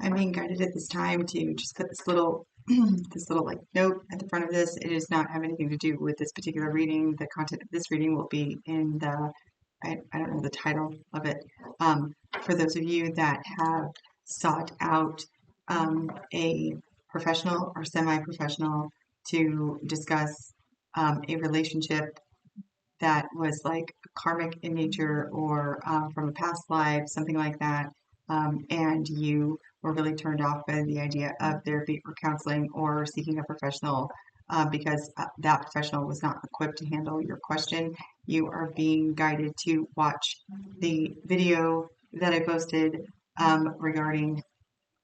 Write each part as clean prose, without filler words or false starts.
I'm being guided at this time to just put this little this little like note at the front of this. It does not have anything to do with this particular reading. The content of this reading will be in the I don't know the title of it. For those of you that have sought out a professional or semi-professional to discuss a relationship that was like karmic in nature or from a past life, something like that, and you were really turned off by the idea of therapy or counseling or seeking a professional because that professional was not equipped to handle your question, you are being guided to watch the video that I posted regarding,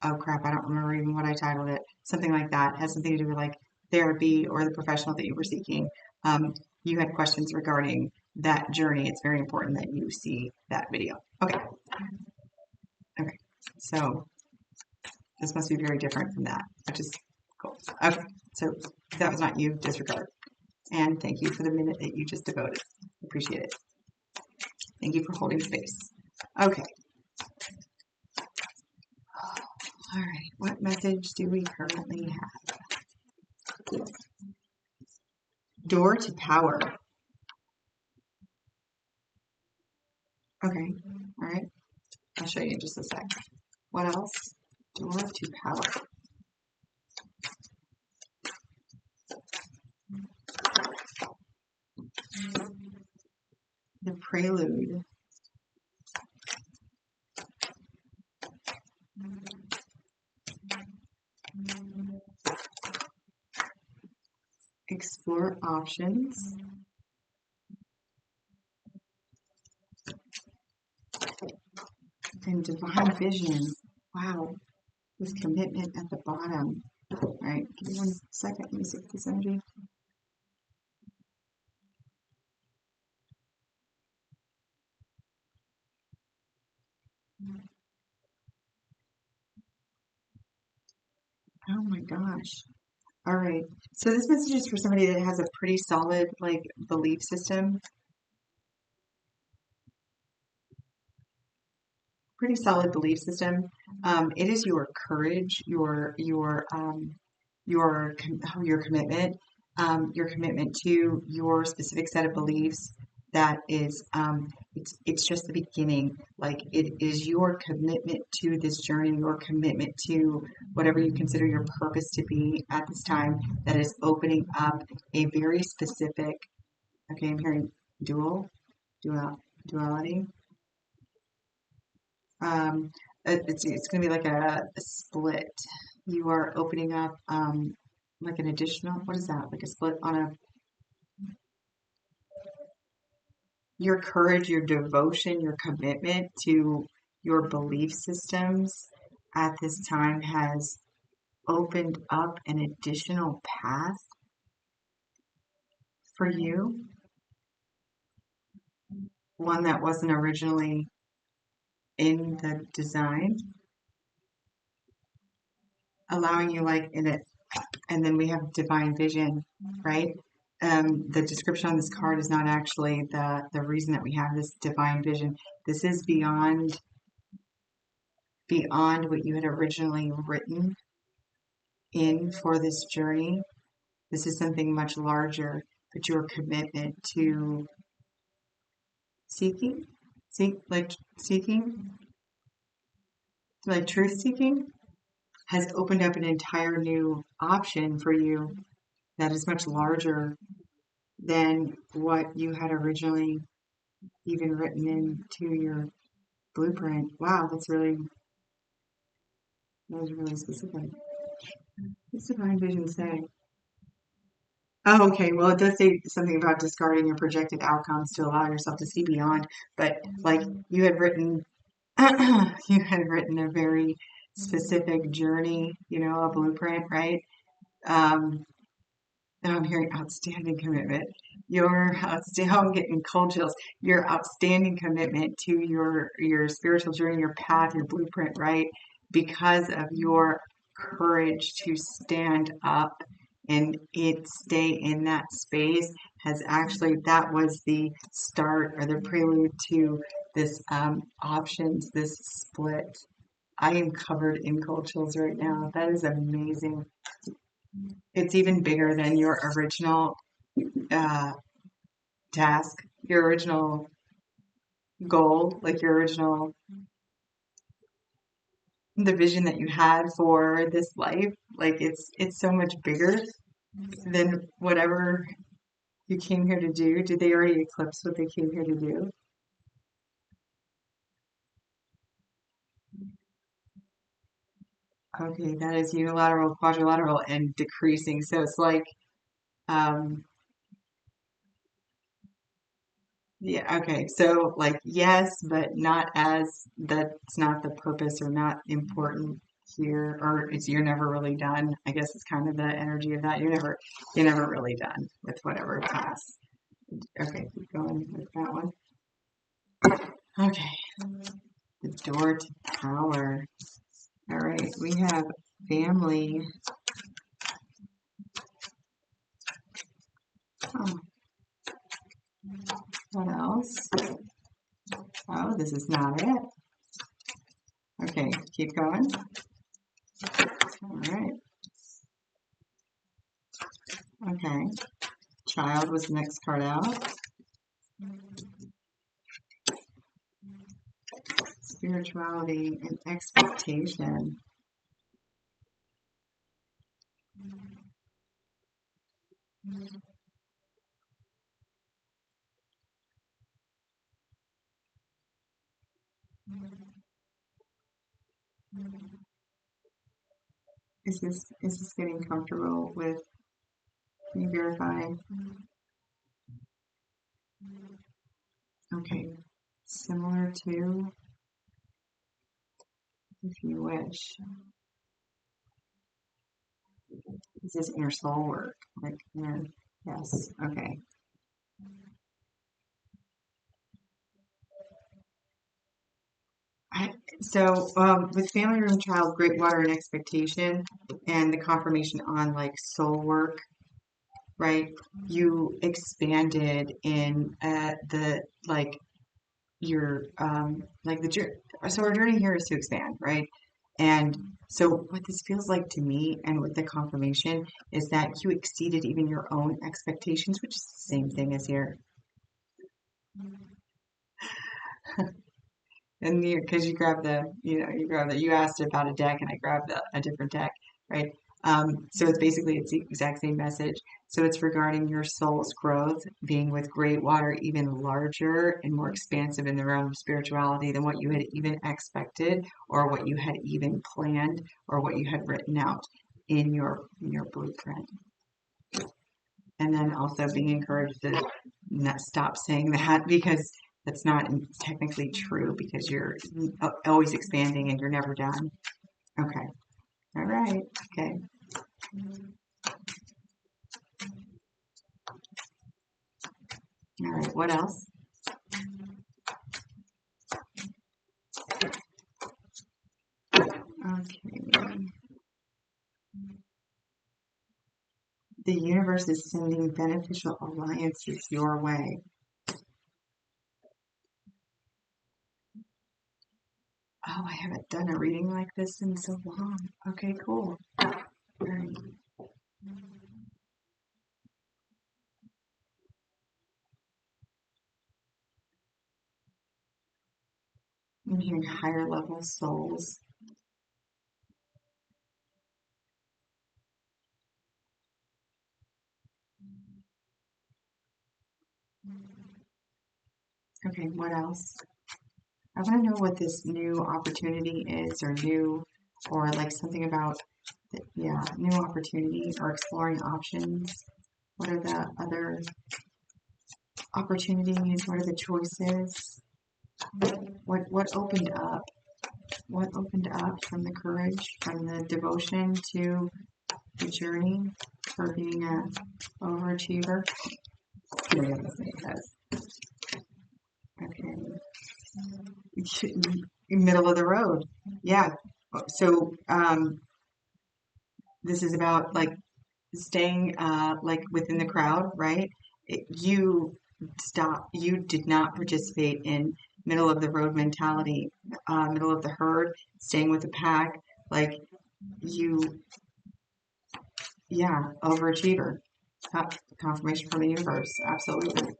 oh crap, I don't remember even what I titled it, something like that. It has something to do with like therapy or the professional that you were seeking. Um, you had questions regarding that journey. It's very important that you see that video. Okay. Okay. So this must be very different from that, which is cool. Okay. So if that was not you, disregard. And thank you for the minute that you just devoted. Appreciate it. Thank you for holding space. Okay. All right. What message do we currently have? Door to power. Okay. All right. I'll show you in just a sec. What else? Door to power. The prelude. Explore options. And divine vision. Wow. With commitment at the bottom. All right. Give me 1 second. Let me see this energy. Oh my gosh. All right. So this message is for somebody that has a pretty solid like belief system. Pretty solid belief system. It is your courage, your commitment, your commitment to your specific set of beliefs. That is, it's just the beginning. Like it is your commitment to this journey, your commitment to whatever you consider your purpose to be at this time. That is opening up a very specific. Okay, I'm hearing duality. Um, it's going to be like a split. You are opening up like an additional, what is that? Like a split on a your courage, your devotion, your commitment to your belief systems at this time has opened up an additional path for you, one that wasn't originally in the design, allowing you like in it. And then we have divine vision, right? The description on this card is not actually the reason that we have this divine vision. This is beyond what you had originally written in for this journey. This is something much larger, but your commitment to seeking, like truth seeking, has opened up an entire new option for you that is much larger than what you had originally even written into your blueprint. Wow, that was really specific. What's divine vision say? Oh, okay. Well, it does say something about discarding your projected outcomes to allow yourself to see beyond. But like you had written, you had written a very specific journey, a blueprint, right? Um, and I'm hearing outstanding commitment. Your outstanding, I'm getting cold chills. Your outstanding commitment to your spiritual journey, your path, your blueprint, right? Because of your courage to stand up and it stay in that space has actually that was the start or the prelude to this options, this split. I am covered in cold chills right now. That is amazing. It's even bigger than your original uh, task, your original goal, like your original, the vision that you had for this life. Like it's so much bigger than whatever you came here to do. Did they already eclipse what they came here to do? Okay, that is unilateral, quadrilateral, and decreasing. So it's like, um, yeah, okay. So like, yes, but not as that's not the purpose or not important here, or it's you're never really done. I guess it's kind of the energy of that. You're never really done with whatever task. Okay, keep going with that one. Okay, the door to power. All right, we have family. Oh, what else? Oh, this is not it. Okay, keep going. All right. Okay. Child was the next card out. Spirituality and expectation. Is this getting comfortable with? Can you verify? Okay. Similar to, if you wish. Is this inner soul work? Like inner, yes. Okay. I, so with family room child, great water and expectation, and the confirmation on like soul work, right? You expanded in the like your like the journey. So our journey here is to expand, right? And so what this feels like to me and with the confirmation is that you exceeded even your own expectations, which is the same thing as here. And you, because you grabbed you asked about a deck and I grabbed a different deck, right? So it's the exact same message. So it's regarding your soul's growth, being with great water, even larger and more expansive in the realm of spirituality than what you had even expected, or what you had even planned, or what you had written out in your blueprint. And then also being encouraged to not stop saying that because that's not technically true because you're always expanding and you're never done. Okay. All right. Okay. All right. What else? Okay. The universe is sending beneficial alliances your way. Oh, I haven't done a reading like this in so long. Okay, cool. All right. I'm hearing higher level souls. Okay, what else? I want to know what this new opportunity is, or like something about, yeah, new opportunity or exploring options. What are the other opportunities? What are the choices? What opened up? What opened up from the courage, from the devotion to the journey for being a overachiever? Here we go, this thing says. Okay. Middle of the road. Yeah. So this is about like staying like within the crowd, right? You did not participate in middle of the road mentality, middle of the herd, staying with the pack, like you, yeah, overachiever. Confirmation from the universe, absolutely.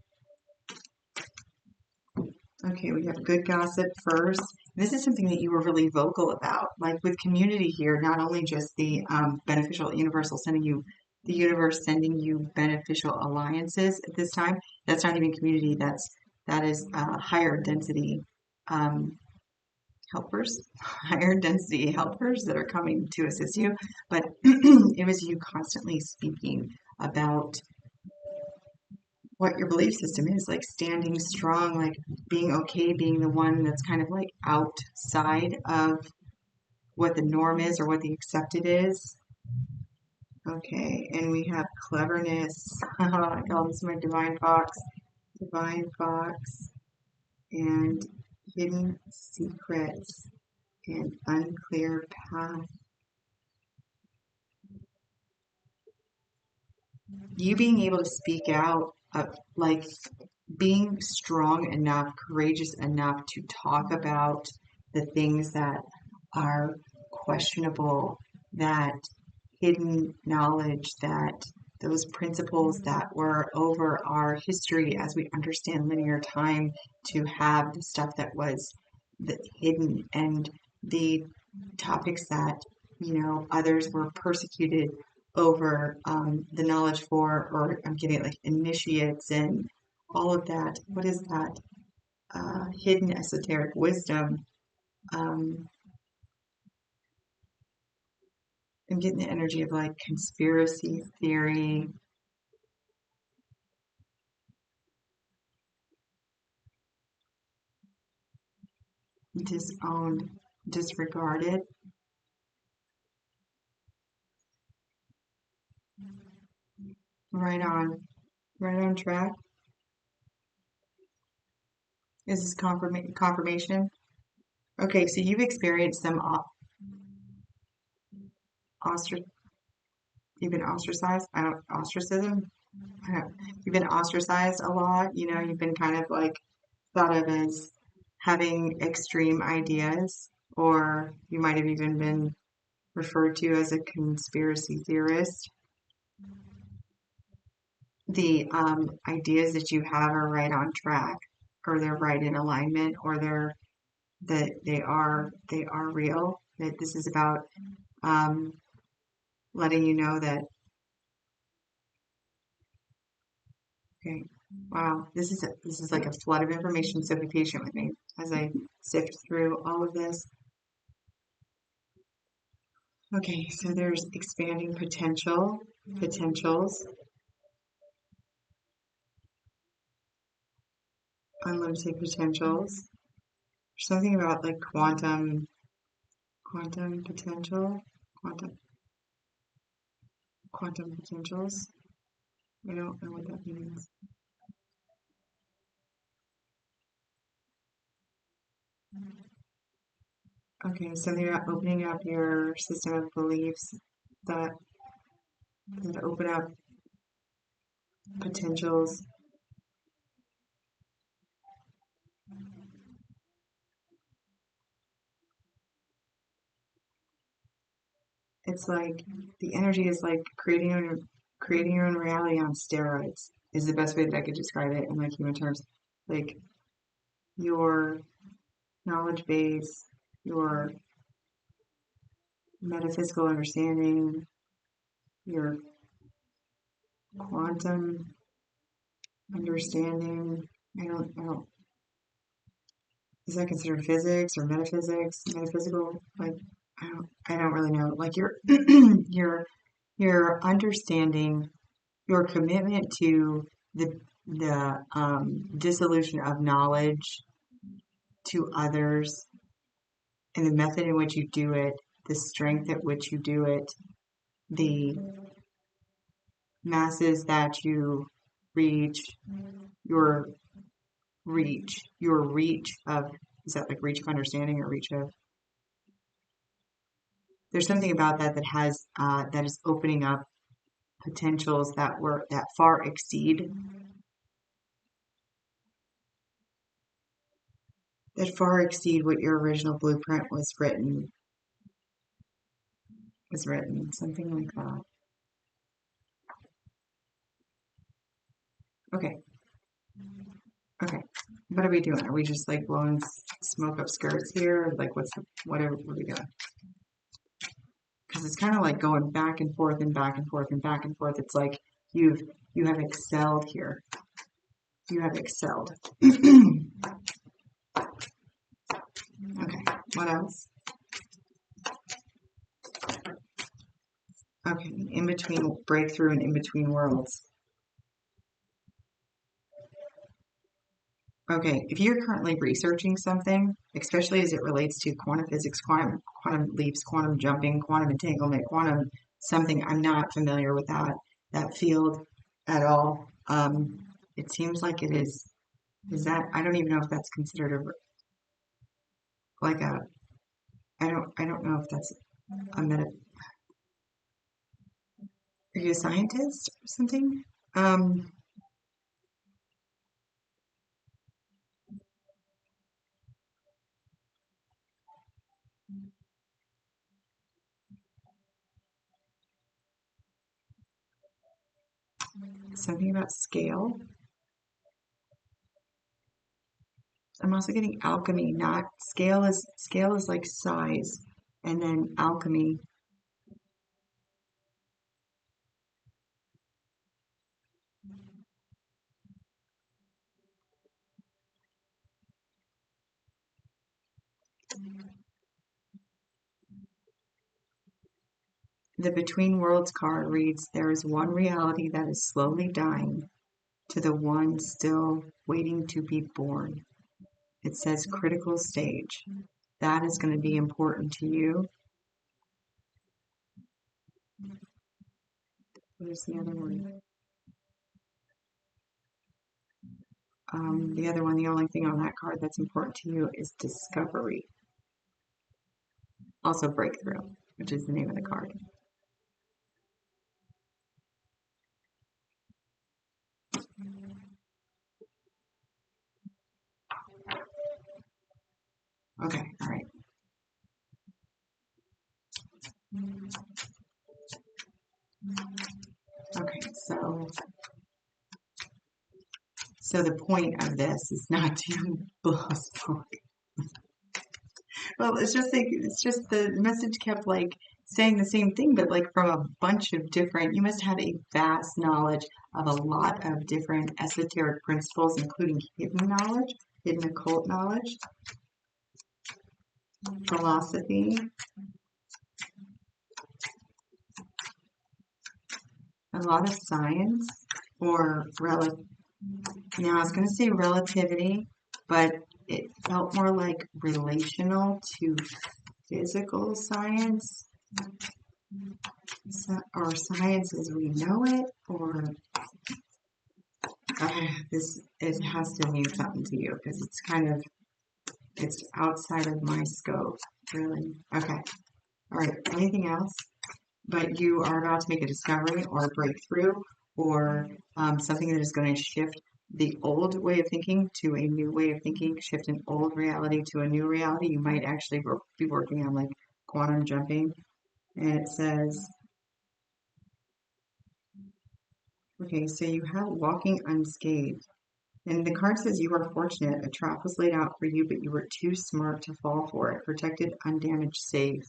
Okay, we have good gossip first. This is something that you were really vocal about, like with community here, not only just the beneficial universal sending you, the universe sending you beneficial alliances at this time. That's not even community. That is higher density um, helpers, higher density helpers that are coming to assist you. But it was you constantly speaking about what your belief system is, like standing strong, like being okay, being the one that's kind of like outside of what the norm is or what the accepted is. Okay, and we have cleverness. I call this my divine fox, and hidden secrets and unclear path. You being able to speak out, like being strong enough, courageous enough to talk about the things that are questionable, that hidden knowledge, that those principles that were over our history as we understand linear time, to have the stuff that was hidden, and the topics that others were persecuted over, the knowledge for, or I'm getting like initiates and all of that. What is that? Hidden esoteric wisdom. um, I'm getting the energy of like conspiracy theory. Disowned, disregarded. Right on, right on track. Is this confirmation? Okay, so you've experienced some ostr you've been ostracized. I don't ostracism. I don't, you've been ostracized a lot. You've been kind of like thought of as having extreme ideas, or you might have even been referred to as a conspiracy theorist. The ideas that you have are right on track, or they're right in alignment, or they are real. That this is about um, letting you know that, okay, wow, this is like a flood of information. So be patient with me as I sift through all of this. Okay, so there's expanding potentials, unlimited potentials. There's something about like quantum potential, quantum, quantum potentials. I don't know what that means. Okay, so they're opening up your system of beliefs that, that open up potentials. It's like the energy is like creating your own reality on steroids is the best way that I could describe it in like human terms. Like your knowledge base, your metaphysical understanding, your quantum understanding. I don't, is that considered physics or metaphysics? Metaphysical? Like, I don't really know. Like your, your understanding, your commitment to the dissolution of knowledge to others, and the method in which you do it, the strength at which you do it, the masses that you reach, your your reach of, is that like reach of understanding or reach of, there's something about that that is opening up potentials that far exceed that far exceed what your original blueprint was written, something like that. Okay, okay. What are we doing? Are we just like blowing smoke up skirts here? Or like what are we doing? Because it's kind of like going back and forth and back and forth and back and forth. It's like you've you have excelled here. You have excelled. Okay, what else? Okay, in between breakthrough and in between worlds. Okay, if you're currently researching something, especially as it relates to quantum physics, quantum leaps, quantum jumping, quantum entanglement, quantum something, I'm not familiar with that field at all. It seems like it is. Is that? I don't even know if that's considered like a. I don't know if that's a meta. Are you a scientist or something? Um, Something about scale. I'm also getting alchemy, not scale is like size, and then alchemy. The Between Worlds card reads, there is one reality that is slowly dying to the one still waiting to be born. It says critical stage. That is going to be important to you. Where's the other one? The other one, the only thing on that card that's important to you is discovery. Also breakthrough, which is the name of the card. Okay, all right. Okay, so the point of this is not to blow smoke. Well, it's just the message kept like saying the same thing, but like from a bunch of different. You must have a vast knowledge of a lot of different esoteric principles, including hidden knowledge, hidden occult knowledge, philosophy, a lot of science, or relative. Now I was going to say relativity, but it felt more like relational to physical science, or science as we know it, or this it has to mean something to you because it's outside of my scope, really. Okay, all right. Anything else? But you are about to make a discovery or a breakthrough or something that is going to shift the old way of thinking to a new way of thinking, shift an old reality to a new reality. You might actually be working on like quantum jumping. And it says, okay, so you have walking unscathed. And the card says you are fortunate. A trap was laid out for you, but you were too smart to fall for it. Protected, undamaged, safe.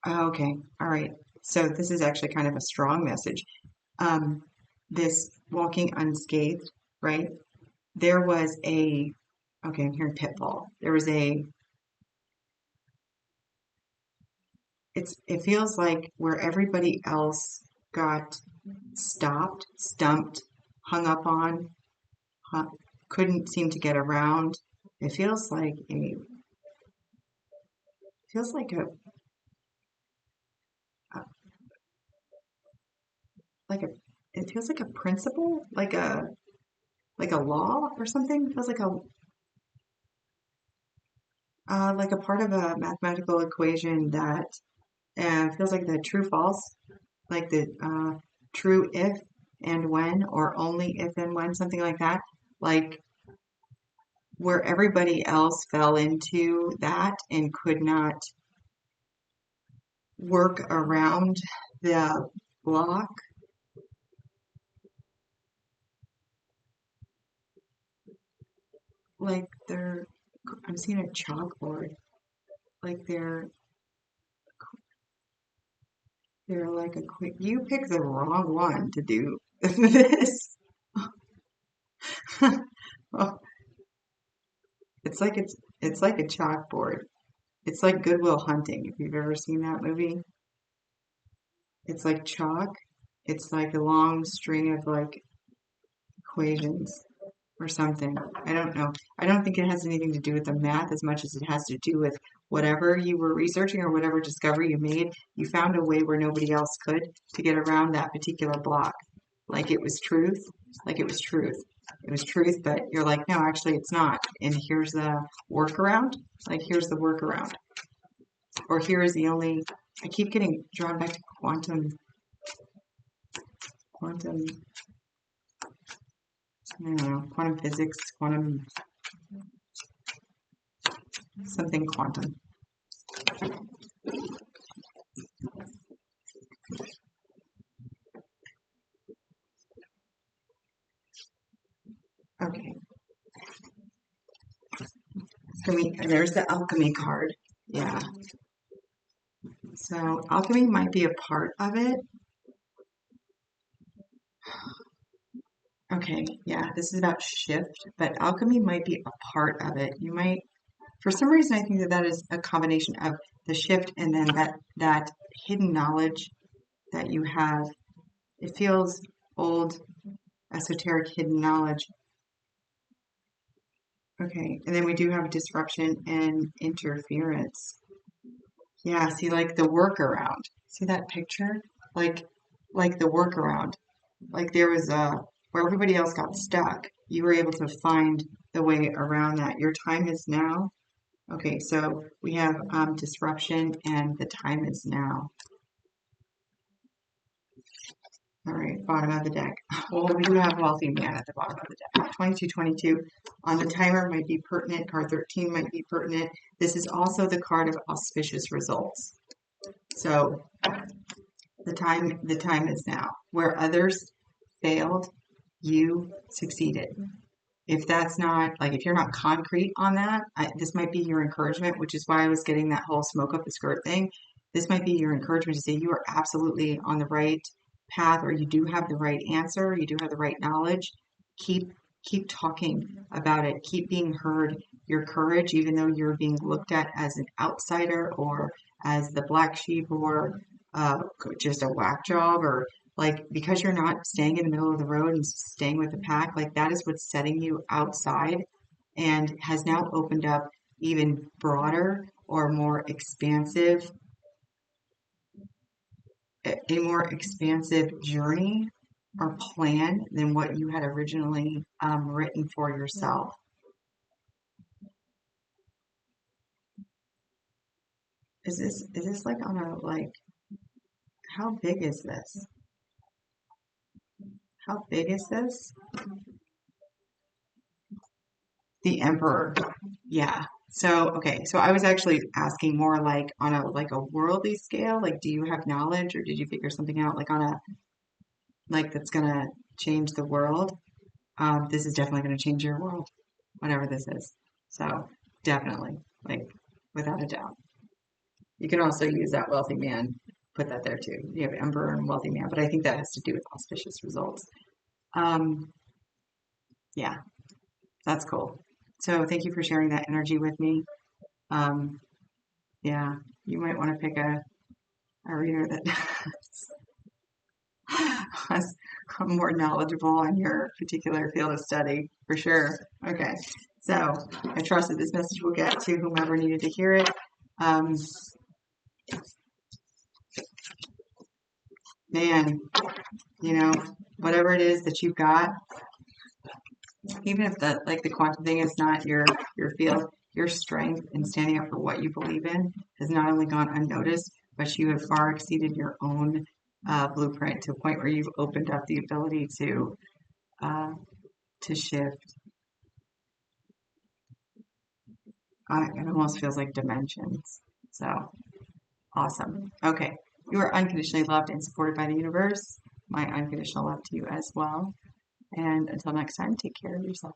Oh, okay, all right. So this is actually kind of a strong message. Um, this walking unscathed, right? There was a, okay, I'm hearing pitfall. There was a, it feels like where everybody else got stopped, stumped, hung up on, hu- couldn't seem to get around. It feels a like a, it feels like a principle, like a law or something. It feels like a part of a mathematical equation that feels like the true false, like the true if and when, or only if and when, something like that. Like where everybody else fell into that and could not work around the block. Like I'm seeing a chalkboard. Like they're like a quick, you picked the wrong one to do this. Oh, it's like a chalkboard. It's like Good Will Hunting, if you've ever seen that movie. It's like chalk. It's like a long string of like equations or something. I don't know. I don't think it has anything to do with the math as much as it has to do with whatever you were researching or whatever discovery you made. You found a way where nobody else could to get around that particular block. Like it was truth. Like it was truth. It was truth, but you're like, no, actually it's not. And here's the workaround. Like here's the workaround. Or here is the only, I keep getting drawn back to quantum, I don't know, quantum physics, quantum, something quantum. Okay. There's the alchemy card. Yeah. So alchemy might be a part of it. Okay, yeah, this is about shift, but alchemy might be a part of it. You might, for some reason, I think that that is a combination of the shift and then that hidden knowledge that you have. It feels old, esoteric hidden knowledge. Okay, and then we do have disruption and interference. Yeah, see, like the workaround. See that picture? Like, like the workaround. Like there was where everybody else got stuck. You were able to find the way around that. Your time is now. Okay, so we have disruption and the time is now. All right, bottom of the deck. Well, we do have wealthy man at the bottom of the deck. 2222 on the timer might be pertinent. Card 13 might be pertinent. This is also the card of auspicious results. So the time is now. Where others failed, you succeeded. If that's not like if you're not concrete on that, this might be your encouragement, which is why I was getting that whole smoke up the skirt thing. This might be your encouragement to say you are absolutely on the right path, or you do have the right answer, you do have the right knowledge. Keep talking about it. Keep being heard. Your courage, even though you're being looked at as an outsider or as the black sheep or just a whack job or like because you're not staying in the middle of the road and staying with the pack, like that is what's setting you outside and has now opened up even broader or more expansive, a more expansive journey or plan than what you had originally written for yourself. Is this like on a like how big is this? How big is this? The emperor. Yeah. So, okay. So I was actually asking more like on a worldly scale, like do you have knowledge or did you figure something out like on a like that's gonna change the world? This is definitely gonna change your world, whatever this is. So definitely, like without a doubt. You can also use that wealthy man, put that there too. You have emperor and wealthy man, but I think that has to do with auspicious results. Um, yeah, that's cool. So thank you for sharing that energy with me. Um, yeah, you might want to pick a reader that has more knowledgeable on your particular field of study, for sure. Okay, so I trust that this message will get to whomever needed to hear it. Um, man, you know, whatever it is that you've got, even if the like the quantum thing is not your field, your strength in standing up for what you believe in has not only gone unnoticed, but you have far exceeded your own blueprint to a point where you've opened up the ability uh, to shift. It almost feels like dimensions. So awesome. Okay. You are unconditionally loved and supported by the universe. My unconditional love to you as well. And until next time, take care of yourself.